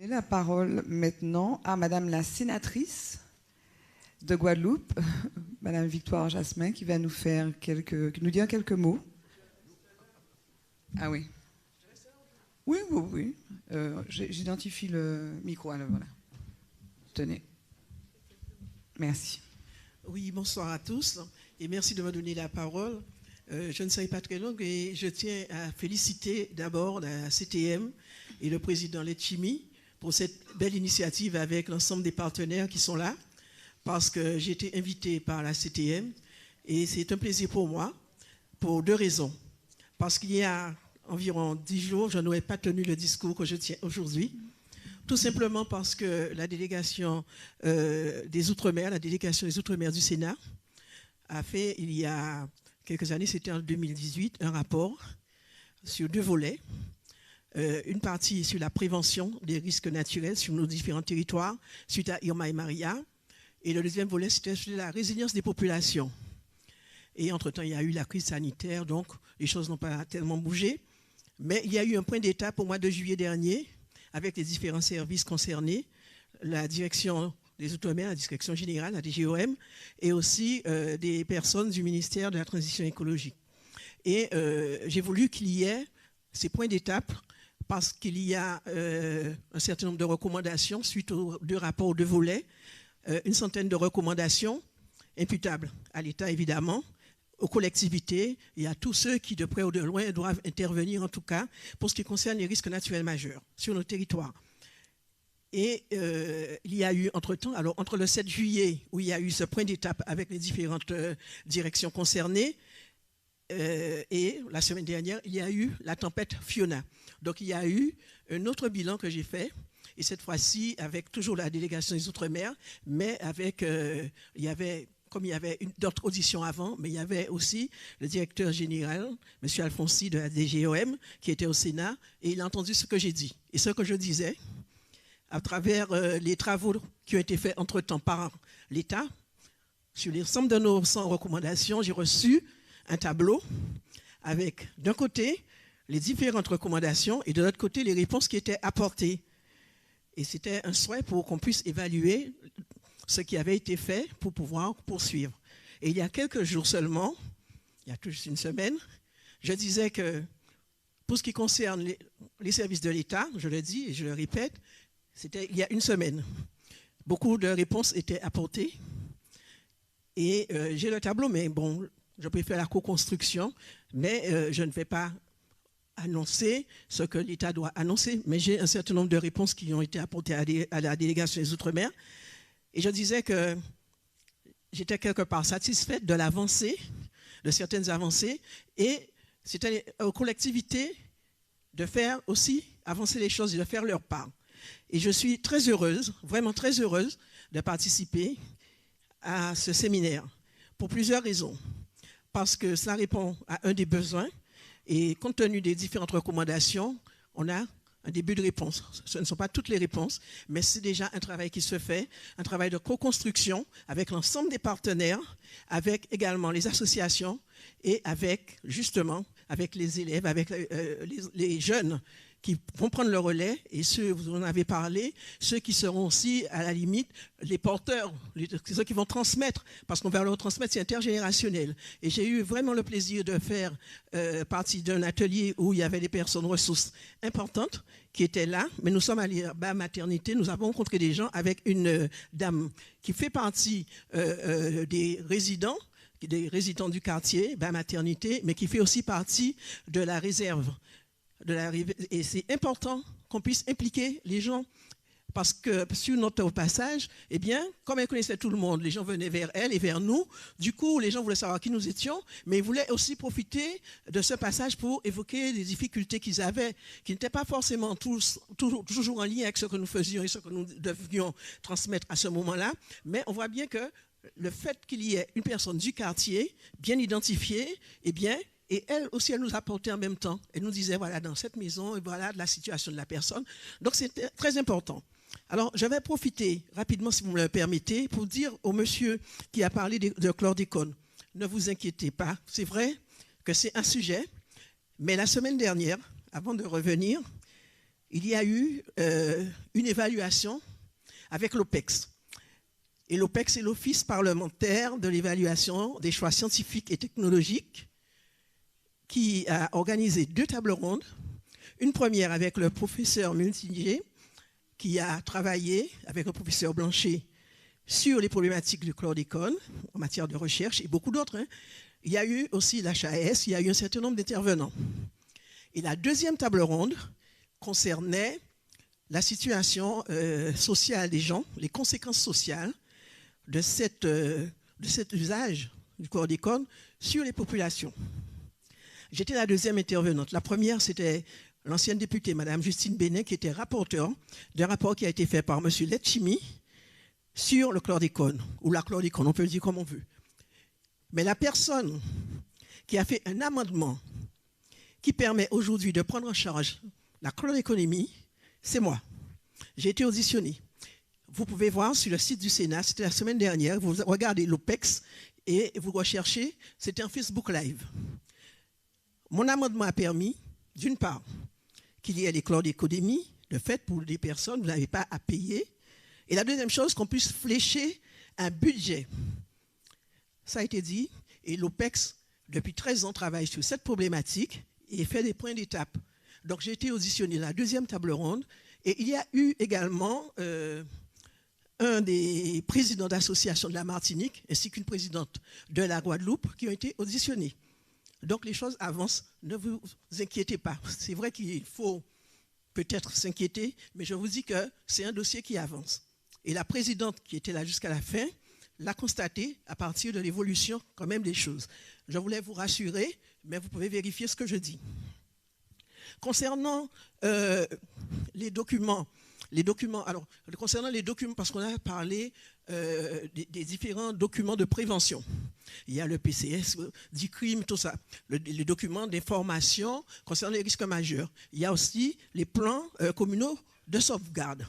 donner la parole maintenant à Madame la sénatrice de Guadeloupe, Madame Victoire Jasmin, qui va nous dire quelques mots. Ah oui. Oui. J'identifie le micro. Alors voilà. Tenez. Merci. Oui, bonsoir à tous et merci de me donner la parole. Je ne serai pas très longue et je tiens à féliciter d'abord la CTM et le président Letchimi pour cette belle initiative avec l'ensemble des partenaires qui sont là, parce que j'ai été invité par la CTM et c'est un plaisir pour moi pour deux raisons. Parce qu'il y a environ 10 jours, je n'aurais pas tenu le discours que je tiens aujourd'hui. Tout simplement parce que la délégation des Outre-mer, la délégation des Outre-mer du Sénat, a fait il y a quelques années, c'était en 2018, un rapport sur 2 volets. Une partie sur la prévention des risques naturels sur nos différents territoires, suite à Irma et Maria. Et le deuxième volet, c'était sur la résilience des populations. Et entre-temps, il y a eu la crise sanitaire, donc les choses n'ont pas tellement bougé. Mais il y a eu un point d'étape au mois de juillet dernier, avec les différents services concernés, la direction des Outre-mer, la direction générale, la DGOM, et aussi des personnes du ministère de la Transition écologique. Et j'ai voulu qu'il y ait ces points d'étape parce qu'il y a un certain nombre de recommandations suite aux 2 rapports, aux 2 volets, une centaine de recommandations imputables à l'État évidemment, aux collectivités et à tous ceux qui de près ou de loin doivent intervenir en tout cas pour ce qui concerne les risques naturels majeurs sur nos territoires. Et il y a eu entre-temps, alors entre le 7 juillet où il y a eu ce point d'étape avec les différentes directions concernées et la semaine dernière, il y a eu la tempête Fiona. Donc il y a eu un autre bilan que j'ai fait, et cette fois-ci avec toujours la délégation des Outre-mer, mais avec, il y avait d'autres auditions avant, mais il y avait aussi le directeur général, M. Alfonsi de la DGOM, qui était au Sénat, et il a entendu ce que j'ai dit. Et ce que je disais, à travers les travaux qui ont été faits entre-temps par l'État, sur l'ensemble de nos 100 recommandations, j'ai reçu un tableau avec, d'un côté, les différentes recommandations et de l'autre côté, les réponses qui étaient apportées. Et c'était un souhait pour qu'on puisse évaluer ce qui avait été fait pour pouvoir poursuivre. Et il y a quelques jours seulement, il y a tout juste une semaine, je disais que pour ce qui concerne les services de l'État, je le dis et je le répète, c'était il y a une semaine. Beaucoup de réponses étaient apportées. Et j'ai le tableau, mais bon, je préfère la co-construction, mais je ne vais pas annoncer ce que l'État doit annoncer, mais j'ai un certain nombre de réponses qui ont été apportées à la délégation des Outre-mer. Et je disais que j'étais quelque part satisfaite de l'avancée, de certaines avancées, et c'était aux collectivités de faire aussi avancer les choses et de faire leur part. Et je suis très heureuse, vraiment très heureuse de participer à ce séminaire pour plusieurs raisons. Parce que ça répond à un des besoins et compte tenu des différentes recommandations, on a un début de réponse. Ce ne sont pas toutes les réponses, mais c'est déjà un travail qui se fait, un travail de co-construction avec l'ensemble des partenaires, avec également les associations et avec, justement, avec les élèves, avec les jeunes qui vont prendre le relais et ceux, vous en avez parlé, ceux qui seront aussi à la limite les porteurs, ceux qui vont transmettre, parce qu'on va leur transmettre, c'est intergénérationnel. Et j'ai eu vraiment le plaisir de faire partie d'un atelier où il y avait des personnes ressources importantes qui étaient là, mais nous sommes allés à maternité, nous avons rencontré des gens avec une dame qui fait partie des résidents du quartier, maternité, mais qui fait aussi partie de la réserve. Et c'est important qu'on puisse impliquer les gens parce que sur notre passage, eh bien, comme elle connaissait tout le monde, les gens venaient vers elle et vers nous. Du coup, les gens voulaient savoir qui nous étions, mais ils voulaient aussi profiter de ce passage pour évoquer les difficultés qu'ils avaient, qui n'étaient pas forcément toujours en lien avec ce que nous faisions et ce que nous devions transmettre à ce moment-là. Mais on voit bien que le fait qu'il y ait une personne du quartier bien identifiée, eh bien, et elle aussi, elle nous apportait en même temps. Elle nous disait, voilà, dans cette maison, et voilà la situation de la personne. Donc, c'est très important. Alors, je vais profiter rapidement, si vous me le permettez, pour dire au monsieur qui a parlé de chlordécone, ne vous inquiétez pas. C'est vrai que c'est un sujet, mais la semaine dernière, avant de revenir, il y a eu une évaluation avec l'OPEX. Et l'OPEX, c'est l'Office parlementaire de l'évaluation des choix scientifiques et technologiques, qui a organisé 2 tables rondes. Une première avec le professeur Multier, qui a travaillé avec le professeur Blanchet sur les problématiques du chlordécone en matière de recherche et beaucoup d'autres. Il y a eu aussi l'HAS, il y a eu un certain nombre d'intervenants. Et la deuxième table ronde concernait la situation sociale des gens, les conséquences sociales de cet usage du chlordécone sur les populations. J'étais la deuxième intervenante. La première, c'était l'ancienne députée, Mme Justine Bénin, qui était rapporteure d'un rapport qui a été fait par M. Letchimy sur le chlordécone, ou la chlordécone, on peut le dire comme on veut. Mais la personne qui a fait un amendement qui permet aujourd'hui de prendre en charge la chlordéconomie, c'est moi. J'ai été auditionnée. Vous pouvez voir sur le site du Sénat, c'était la semaine dernière, vous regardez l'OPEX et vous recherchez, c'était un Facebook Live. Mon amendement a permis, d'une part, qu'il y ait les chlordéconomies, le fait pour des personnes, vous n'avez pas à payer. Et la deuxième chose, qu'on puisse flécher un budget. Ça a été dit, et l'OPEX, depuis 13 ans, travaille sur cette problématique et fait des points d'étape. Donc j'ai été auditionné à la deuxième table ronde, et il y a eu également un des présidents d'association de la Martinique, ainsi qu'une présidente de la Guadeloupe, qui ont été auditionnés. Donc les choses avancent, ne vous inquiétez pas. C'est vrai qu'il faut peut-être s'inquiéter, mais je vous dis que c'est un dossier qui avance. Et la présidente qui était là jusqu'à la fin l'a constaté à partir de l'évolution quand même des choses. Je voulais vous rassurer, mais vous pouvez vérifier ce que je dis. Concernant les documents, concernant les documents, parce qu'on a parlé des différents documents de prévention. Il y a le PCS, du crime, tout ça. Les documents d'information concernant les risques majeurs. Il y a aussi les plans communaux de sauvegarde.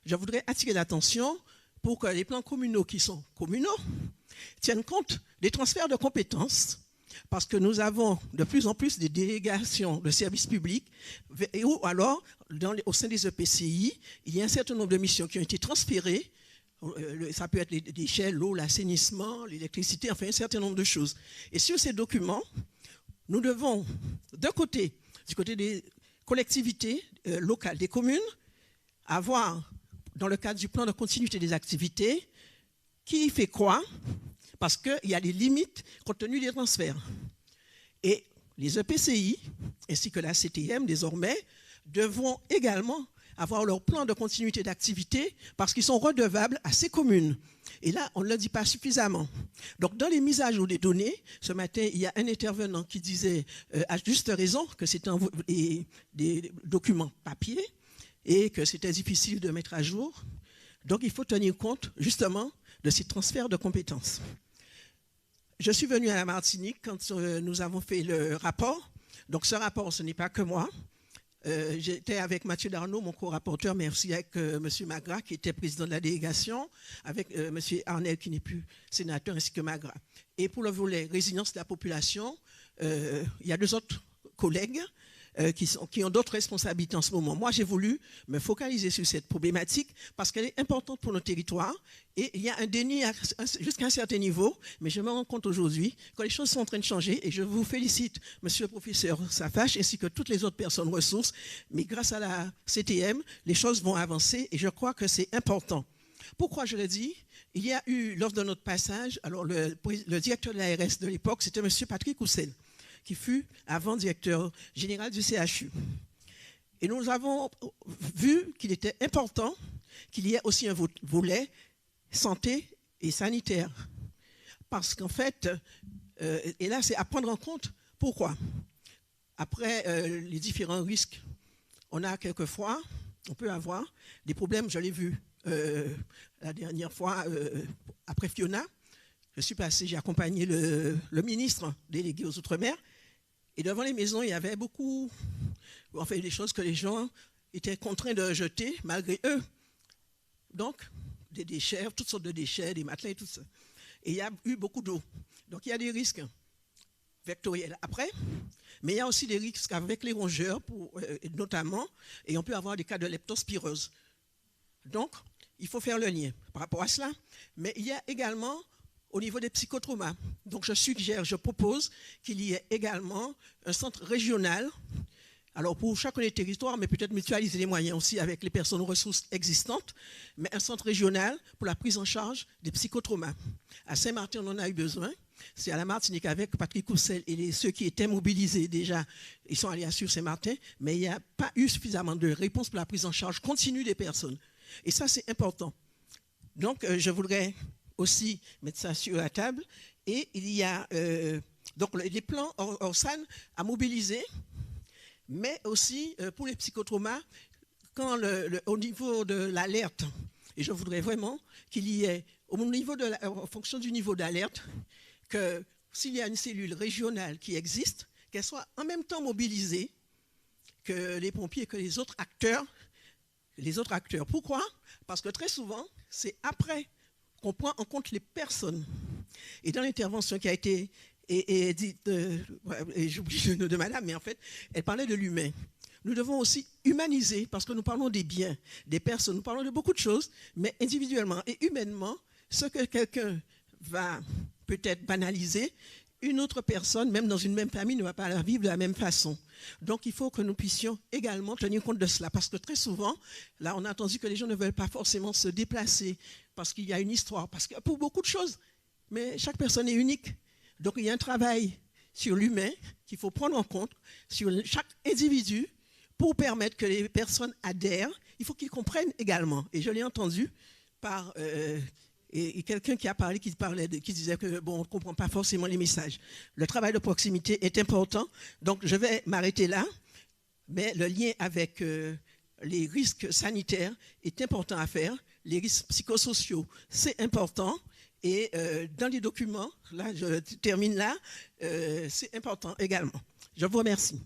Je voudrais attirer l'attention pour que les plans communaux qui sont communaux tiennent compte des transferts de compétences, parce que nous avons de plus en plus des délégations de services publics, ou alors, au sein des EPCI, il y a un certain nombre de missions qui ont été transférées. Ça peut être les déchets, l'eau, l'assainissement, l'électricité, enfin un certain nombre de choses. Et sur ces documents, nous devons, du côté des collectivités locales, des communes, avoir, dans le cadre du plan de continuité des activités, qui fait quoi? Parce qu'il y a des limites compte tenu des transferts. Et les EPCI, ainsi que la CTM désormais, devront également avoir leur plan de continuité d'activité parce qu'ils sont redevables à ces communes. Et là, on ne le dit pas suffisamment. Donc, dans les mises à jour des données, ce matin, il y a un intervenant qui disait, à juste raison, que c'était des documents papier et que c'était difficile de mettre à jour. Donc, il faut tenir compte, justement, de ces transferts de compétences. Je suis venu à la Martinique quand nous avons fait le rapport. Donc, ce rapport, ce n'est pas que moi. J'étais avec Mathieu Darnaud, mon co-rapporteur, mais aussi avec M. Magra, qui était président de la délégation, avec M. Arnel, qui n'est plus sénateur, ainsi que Magra. Et pour le volet résilience de la population, il y a 2 autres collègues qui ont d'autres responsabilités en ce moment. Moi, j'ai voulu me focaliser sur cette problématique parce qu'elle est importante pour nos territoires et il y a un déni jusqu'à un certain niveau, mais je me rends compte aujourd'hui que les choses sont en train de changer et je vous félicite, monsieur le professeur Safache, ainsi que toutes les autres personnes ressources, mais grâce à la CTM, les choses vont avancer et je crois que c'est important. Pourquoi je le dis? Il y a eu, lors de notre passage, alors le directeur de l'ARS de l'époque, c'était monsieur Patrick Roussel, qui fut avant directeur général du CHU. Et nous avons vu qu'il était important qu'il y ait aussi un volet santé et sanitaire. Parce qu'en fait, et là c'est à prendre en compte, pourquoi? Après les différents risques, on a quelquefois, on peut avoir des problèmes, je l'ai vu la dernière fois, après Fiona, je suis passé, j'ai accompagné le ministre délégué aux Outre-mer, et devant les maisons, il y avait beaucoup, enfin des choses que les gens étaient contraints de jeter malgré eux. Donc, des déchets, toutes sortes de déchets, des matelas et tout ça. Et il y a eu beaucoup d'eau. Donc, il y a des risques. vectoriel après, mais il y a aussi des risques avec les rongeurs, notamment, et on peut avoir des cas de leptospirose. Donc, il faut faire le lien par rapport à cela, mais il y a également au niveau des psychotraumas. Donc, je propose qu'il y ait également un centre régional, alors pour chacun des territoires, mais peut-être mutualiser les moyens aussi avec les personnes ressources existantes, mais un centre régional pour la prise en charge des psychotraumas. À Saint-Martin, on en a eu besoin. C'est à la Martinique avec Patrick Coussel et ceux qui étaient mobilisés déjà, ils sont allés à Saint-Martin, mais il n'y a pas eu suffisamment de réponses pour la prise en charge continue des personnes. Et ça, c'est important. Donc, je voudrais aussi mettre ça sur la table. Et il y a donc les plans ORSAN à mobiliser, mais aussi pour les psychotraumas, au niveau de l'alerte, et je voudrais vraiment qu'il y ait, en fonction du niveau d'alerte, que s'il y a une cellule régionale qui existe, qu'elle soit en même temps mobilisée que les pompiers et que les autres acteurs. Pourquoi? Parce que très souvent, c'est après qu'on prend en compte les personnes. Et dans l'intervention qui a été dite, et j'oublie le nom de madame, mais en fait, elle parlait de l'humain. Nous devons aussi humaniser, parce que nous parlons des biens, des personnes, nous parlons de beaucoup de choses, mais individuellement et humainement, ce que quelqu'un va peut-être banaliser, une autre personne, même dans une même famille, ne va pas la vivre de la même façon. Donc, il faut que nous puissions également tenir compte de cela. Parce que très souvent, là, on a entendu que les gens ne veulent pas forcément se déplacer parce qu'il y a une histoire, parce que pour beaucoup de choses. Mais chaque personne est unique. Donc, il y a un travail sur l'humain qu'il faut prendre en compte, sur chaque individu, pour permettre que les personnes adhèrent. Il faut qu'ils comprennent également. Et je l'ai entendu par... Et quelqu'un qui a parlé, qui disait que bon, on ne comprend pas forcément les messages. Le travail de proximité est important, donc je vais m'arrêter là, mais le lien avec les risques sanitaires est important à faire, les risques psychosociaux, c'est important, et dans les documents, là je termine là, c'est important également. Je vous remercie.